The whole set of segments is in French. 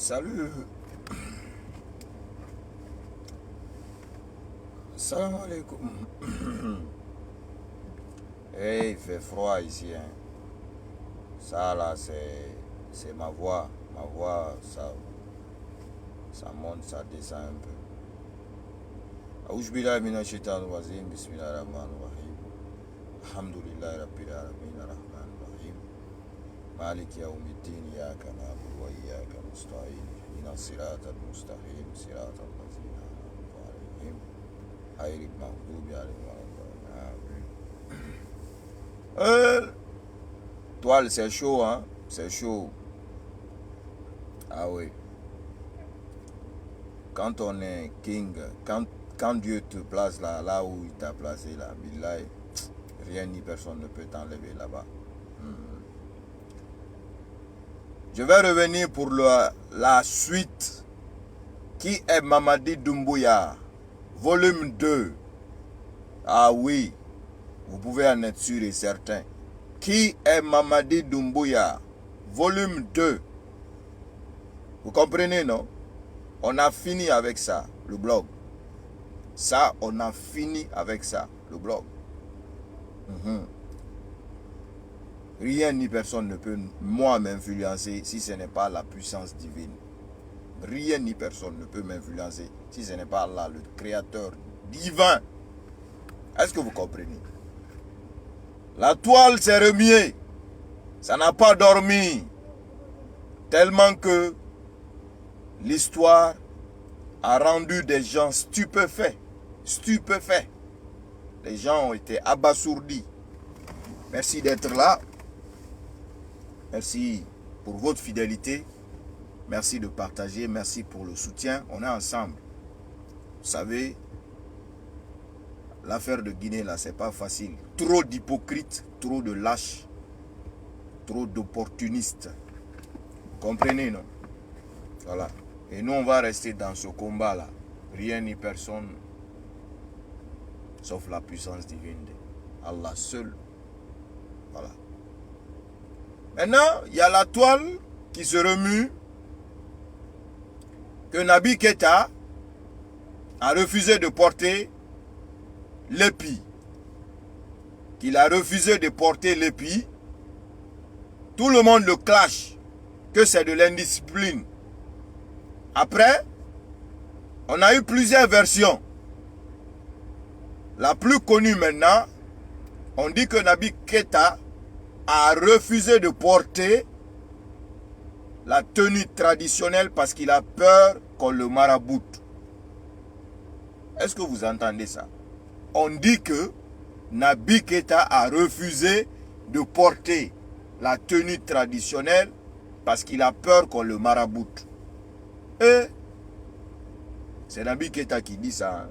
Salut. Salam alaikum. Hey, il fait froid ici. Hein. Ça là, c'est ma voix. Ma voix, ça monte, ça descend un peu. A'udhu billahi minash shaitanir rajim. Bismillahir rahmanir rahim. Alhamdulillahi rabbil alamin arrahmanir rahim. Maliki yawmiddin iyyaka na'budu wa iyyaka nasta'in. Ihdinas siratal mustaqim. Siratal ladzina an'amta alaihim. Ghayril maghdubi alaihim waladdallin. Toile, c'est chaud, hein? C'est chaud. Ah oui. Quand on est king, quand Dieu te place là où il t'a placé, là, billahi, rien ni personne ne peut t'enlever là-bas. Je vais revenir pour la suite. Qui est Mamadi Doumbouya? Volume 2. Ah oui, vous pouvez en être sûr et certain. Qui est Mamadi Doumbouya? Volume 2. Vous comprenez, non? On a fini avec ça, le blog. Ça, on a fini avec ça, le blog. Rien ni personne ne peut, moi, m'influencer si ce n'est pas la puissance divine. Rien ni personne ne peut m'influencer si ce n'est pas Allah, le créateur divin. Est-ce que vous comprenez? La toile s'est remuée. Ça n'a pas dormi. Tellement que l'histoire a rendu des gens stupéfaits. Stupéfaits. Les gens ont été abasourdis. Merci d'être là. Merci pour votre fidélité. Merci de partager. Merci pour le soutien. On est ensemble. Vous savez, l'affaire de Guinée, là, c'est pas facile. Trop d'hypocrites, trop de lâches, trop d'opportunistes. Vous comprenez, non? Voilà. Et nous, on va rester dans ce combat-là. Rien ni personne, sauf la puissance divine Allah seul. Voilà. Maintenant, il y a la toile qui se remue, que Nabi Keita a refusé de porter l'épi. Qu'il a refusé de porter l'épi. Tout le monde le clash, que c'est de l'indiscipline. Après, on a eu plusieurs versions. La plus connue maintenant, on dit que Nabi Keita a refusé de porter la tenue traditionnelle parce qu'il a peur qu'on le maraboute. Est-ce que vous entendez ça? On dit que Nabi Keita a refusé de porter la tenue traditionnelle parce qu'il a peur qu'on le maraboute. Et c'est Nabi Keita qui dit ça. Hein?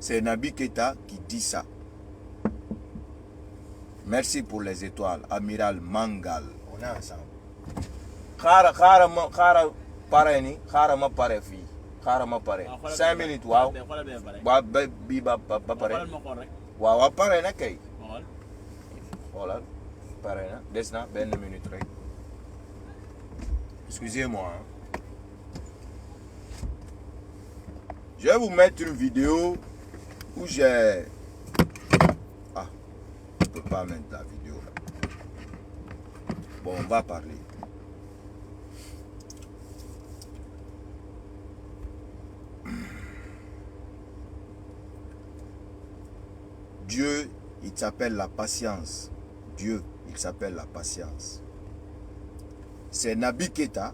C'est Nabi Keita qui dit ça. Merci pour les étoiles. Amiral Mangal. On est ensemble. Khara pare fi. Khara ma pare. 5 minutes waaw. Wa bi ba pare. Waaw pare na kay. Voilà. Pare na. Des na ben minute rek. Excusez-moi. Hein. Je vais vous mettre une vidéo où j'ai... Ah, je ne peux pas mettre la vidéo là. Bon, on va parler. Dieu, il s'appelle la patience. Dieu, il s'appelle la patience. C'est Nabi Keita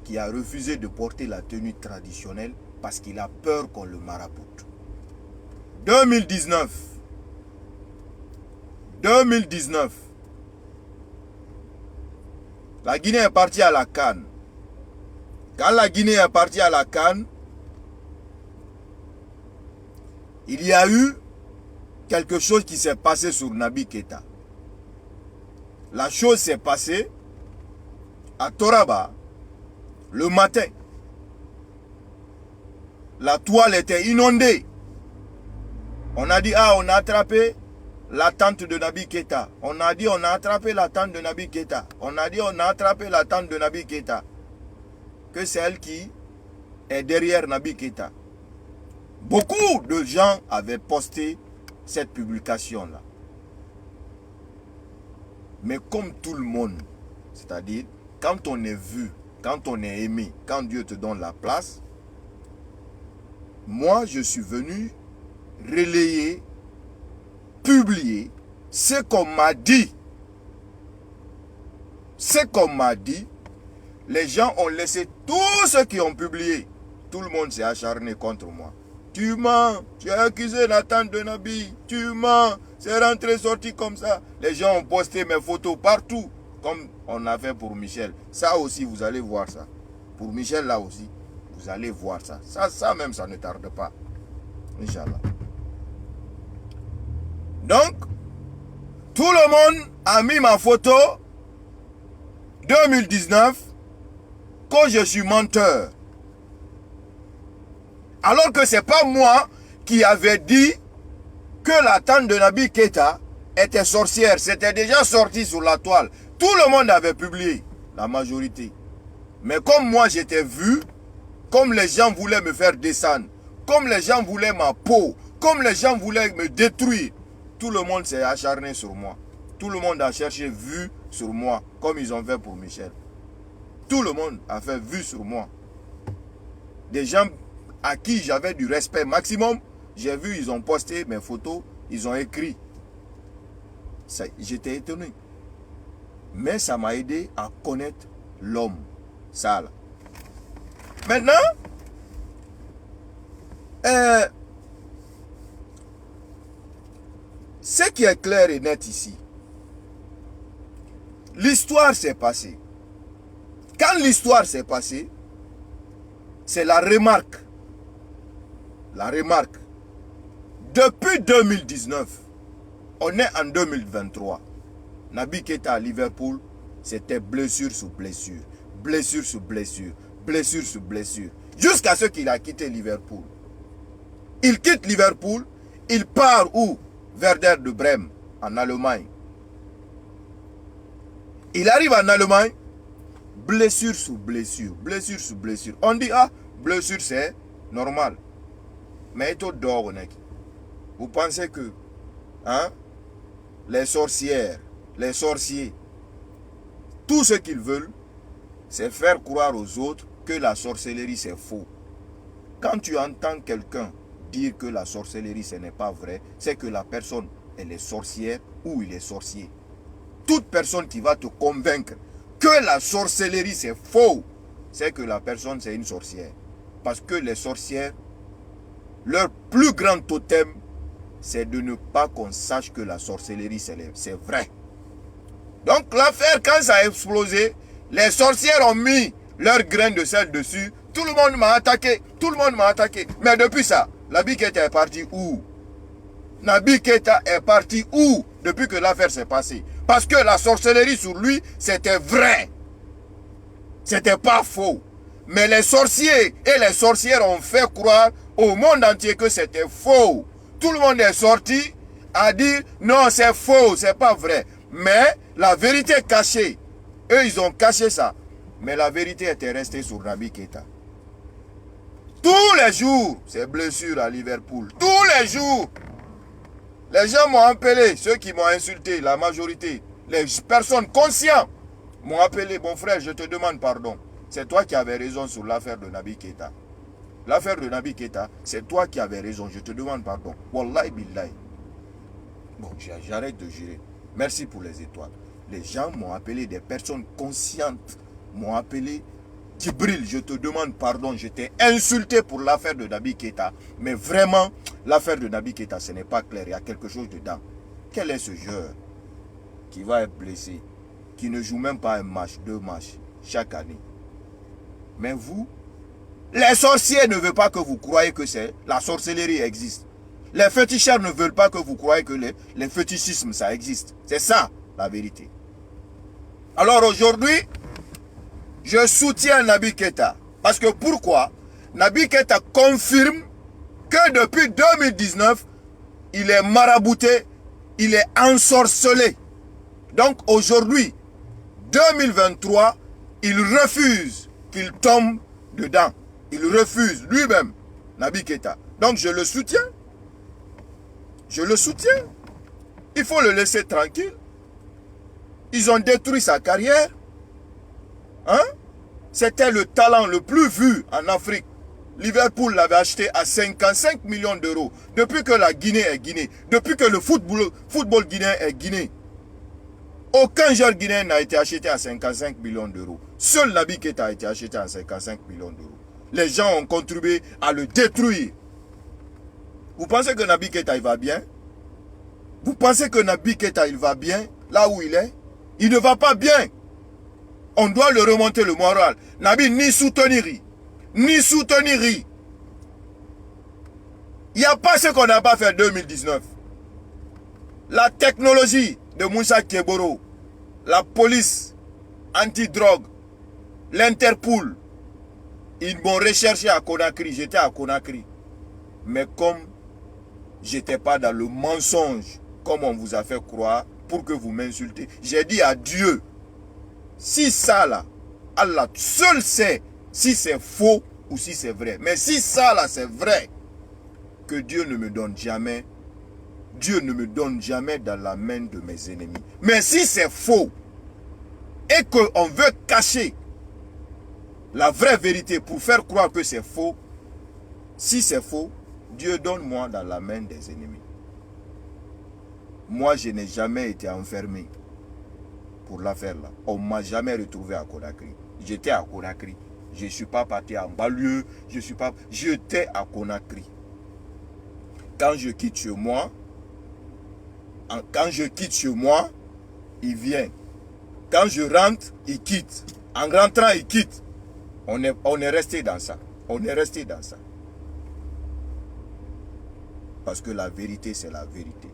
qui a refusé de porter la tenue traditionnelle parce qu'il a peur qu'on le maraboute. 2019. La Guinée est partie à la CAN. Quand la Guinée est partie à la CAN, il y a eu quelque chose qui s'est passé sur Nabi Keita. La chose s'est passée à Toraba le matin. La toile était inondée. On a dit, ah, on a attrapé la tente de Nabi Keita. On a dit, on a attrapé la tente de Nabi Keita. On a dit, on a attrapé la tente de Nabi Keita. que c'est elle qui est derrière Naby Keita. Beaucoup de gens avaient posté cette publication-là. Mais comme tout le monde, c'est-à-dire quand on est vu, quand on est aimé, quand Dieu te donne la place, moi je suis venu relayer, publier ce qu'on m'a dit. Ce qu'on m'a dit, les gens ont laissé tous ceux qui ont publié. Tout le monde s'est acharné contre moi. Tu mens, tu as accusé la tante de Naby, tu mens, c'est rentré sorti comme ça. Les gens ont posté mes photos partout, comme on a fait pour Michel. Ça aussi, vous allez voir ça. Pour Michel, là aussi, vous allez voir ça. Ça même, ça ne tarde pas. Inch'Allah. Donc, tout le monde a mis ma photo 2019 quand je suis menteur. Alors que ce n'est pas moi qui avais dit que la tante de Naby Keita était sorcière. C'était déjà sorti sur la toile. Tout le monde avait publié, la majorité. Mais comme moi j'étais vu, comme les gens voulaient me faire descendre, comme les gens voulaient ma peau, comme les gens voulaient me détruire, tout le monde s'est acharné sur moi. Tout le monde a cherché vue sur moi, comme ils ont fait pour Michel. Tout le monde a fait vue sur moi. Des gens à qui j'avais du respect maximum, j'ai vu, ils ont posté mes photos, ils ont écrit. J'étais étonné. Mais ça m'a aidé à connaître l'homme. Ça là. Maintenant, ce qui est clair et net ici, l'histoire s'est passée. Quand l'histoire s'est passée, c'est la remarque. La remarque. Depuis 2019, on est en 2023. Naby Keita à Liverpool, c'était blessure sur blessure. Blessure sur blessure. Blessure sur blessure. Jusqu'à ce qu'il a quitté Liverpool. Il quitte Liverpool, il part où? Werder de Brême, en Allemagne. Il arrive en Allemagne, blessure sur blessure, blessure sur blessure. On dit, ah, blessure c'est normal. Mais tout dort, vous pensez que hein, les sorcières, les sorciers, tout ce qu'ils veulent, c'est faire croire aux autres que la sorcellerie c'est faux. Quand tu entends quelqu'un dire que la sorcellerie ce n'est pas vrai, c'est que la personne elle est sorcière ou il est sorcier. Toute personne qui va te convaincre que la sorcellerie c'est faux, c'est que la personne c'est une sorcière. Parce que les sorcières, leur plus grand totem, c'est de ne pas qu'on sache que la sorcellerie c'est vrai. Donc l'affaire, quand ça a explosé, les sorcières ont mis leur grain de sel dessus. Tout le monde m'a attaqué. Tout le monde m'a attaqué. Mais depuis ça, Naby Keita est parti où? Naby Keita est parti où? Depuis que l'affaire s'est passée. Parce que la sorcellerie sur lui, c'était vrai. C'était pas faux. Mais les sorciers et les sorcières ont fait croire au monde entier que c'était faux. Tout le monde est sorti à dire non, c'est faux, c'est pas vrai. Mais la vérité est cachée. Eux, ils ont caché ça. Mais la vérité était restée sur Naby Keita. Tous les jours, ces blessures à Liverpool. Tous les jours. Les gens m'ont appelé, ceux qui m'ont insulté, la majorité. Les personnes conscientes m'ont appelé. Bon frère, je te demande pardon. C'est toi qui avais raison sur l'affaire de Naby Keita. L'affaire de Naby Keita, c'est toi qui avais raison. Je te demande pardon. Wallahi billahi. Bon, j'arrête de jurer. Merci pour les étoiles. Les gens m'ont appelé, des personnes conscientes m'ont appelé. Djibril, je te demande pardon. Je t'ai insulté pour l'affaire de Naby Keita. Mais vraiment, l'affaire de Naby Keita, ce n'est pas clair. Il y a quelque chose dedans. Quel est ce joueur qui va être blessé, qui ne joue même pas un match, 2 matchs chaque année? Mais vous, les sorciers ne veulent pas que vous croyez que la sorcellerie existe. Les féticheurs ne veulent pas que vous croyez que les fétichismes, ça existe. C'est ça, la vérité. Alors aujourd'hui, je soutiens Naby Keita. Parce que pourquoi? Naby Keita confirme que depuis 2019, il est marabouté, il est ensorcelé. Donc aujourd'hui, 2023, il refuse qu'il tombe dedans. Il refuse lui-même, Naby Keïta. Donc je le soutiens. Je le soutiens. Il faut le laisser tranquille. Ils ont détruit sa carrière. Hein? C'était le talent le plus vu en Afrique. Liverpool l'avait acheté à 55 millions d'euros. Depuis que la Guinée est Guinée, depuis que le football guinéen est Guinée, aucun joueur guinéen n'a été acheté à 55 millions d'euros. Seul Naby Keïta a été acheté à 55 millions d'euros. Les gens ont contribué à le détruire. Vous pensez que Naby Keïta il va bien? Vous pensez que Naby Keïta il va bien là où il est? Il ne va pas bien. On doit le remonter le moral. Naby ni soutenir. Ni soutenir. Il n'y a pas ce qu'on n'a pas fait en 2019. La technologie de Moussa Keboro, la police anti-drogue, l'Interpol, ils m'ont recherché à Conakry. J'étais à Conakry. Mais comme j'étais pas dans le mensonge, comme on vous a fait croire, pour que vous m'insultez, j'ai dit à Dieu, si ça là, Allah seul sait si c'est faux ou si c'est vrai. Mais si ça là c'est vrai, que Dieu ne me donne jamais, Dieu ne me donne jamais dans la main de mes ennemis. Mais si c'est faux et qu'on veut cacher la vraie vérité pour faire croire que c'est faux, si c'est faux, Dieu donne-moi dans la main des ennemis. Moi, je n'ai jamais été enfermé pour l'affaire là. On ne m'a jamais retrouvé à Conakry. J'étais à Conakry. Je ne suis pas parti en banlieue. J'étais à Conakry. Quand je quitte chez moi, il vient. Quand je rentre, il quitte. En rentrant, il quitte. On est resté dans ça. On est resté dans ça. Parce que la vérité, c'est la vérité.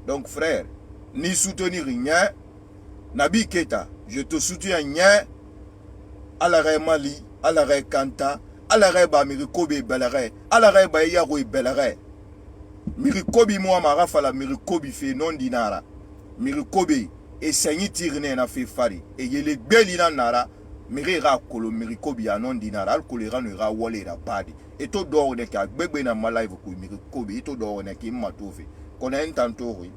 Donc, frère, ni soutenir rien. Naby Keïta, je te soutiens rien. Alare Mali, Alare Kanta, Alare Ba Mirikobi Belare, Alare Ba Yaroui Belare. Mirikobi moi marafala Mirikobi fait non dinara. Mirikobi et Seigneur Tirne na fait fari. Et il est belina nara. Mirira kolo Mirikobi a non dinara. Al kolera ne ra wale ra badi. Et tout d'or ne ka bebe na malai vous Mirikobi. Et tout d'or ne ki matove. Qu'on a un tantori.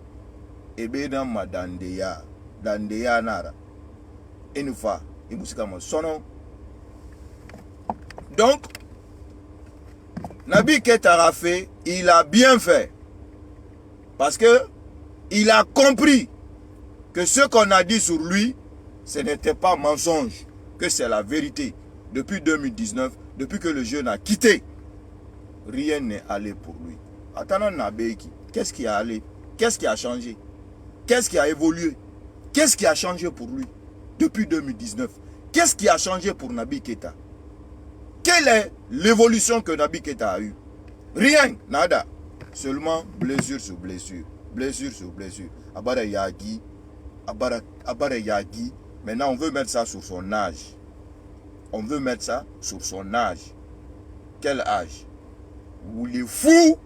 Et ben dans ma dandeya. Dandeya nara. Et nous fa. Et vous savez son nom. Donc, Naby Keïta a fait, il a bien fait. Parce que il a compris que ce qu'on a dit sur lui, ce n'était pas mensonge, que c'est la vérité. Depuis 2019, depuis que le jeune a quitté, rien n'est allé pour lui. Attendant Naby, qu'est-ce qui a allé? Qu'est-ce qui a changé? Qu'est-ce qui a évolué? Qu'est-ce qui a changé pour lui depuis 2019? Qu'est-ce qui a changé pour Naby Keïta? Quelle est l'évolution que Naby Keïta a eue? Rien, nada. Seulement blessure sur blessure. Blessure sur blessure. Abara Yagi. Abara Yagi. Maintenant, on veut mettre ça sur son âge. On veut mettre ça sur son âge. Quel âge? Où il est fou.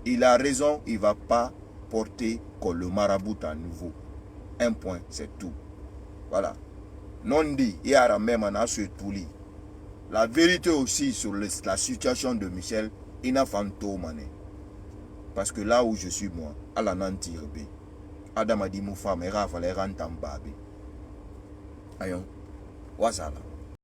Il a raison. Il ne va pas porter comme le marabout à nouveau. Un point, c'est tout. Voilà. Non dit. Il y a même un assuré tout lit. La vérité aussi sur la situation de Michel, il n'a fantôme. Parce que là où je suis moi, à la Nantirbe, Adam a dit mon femme, il va falloir rentrer en bas. Ayon, voilà.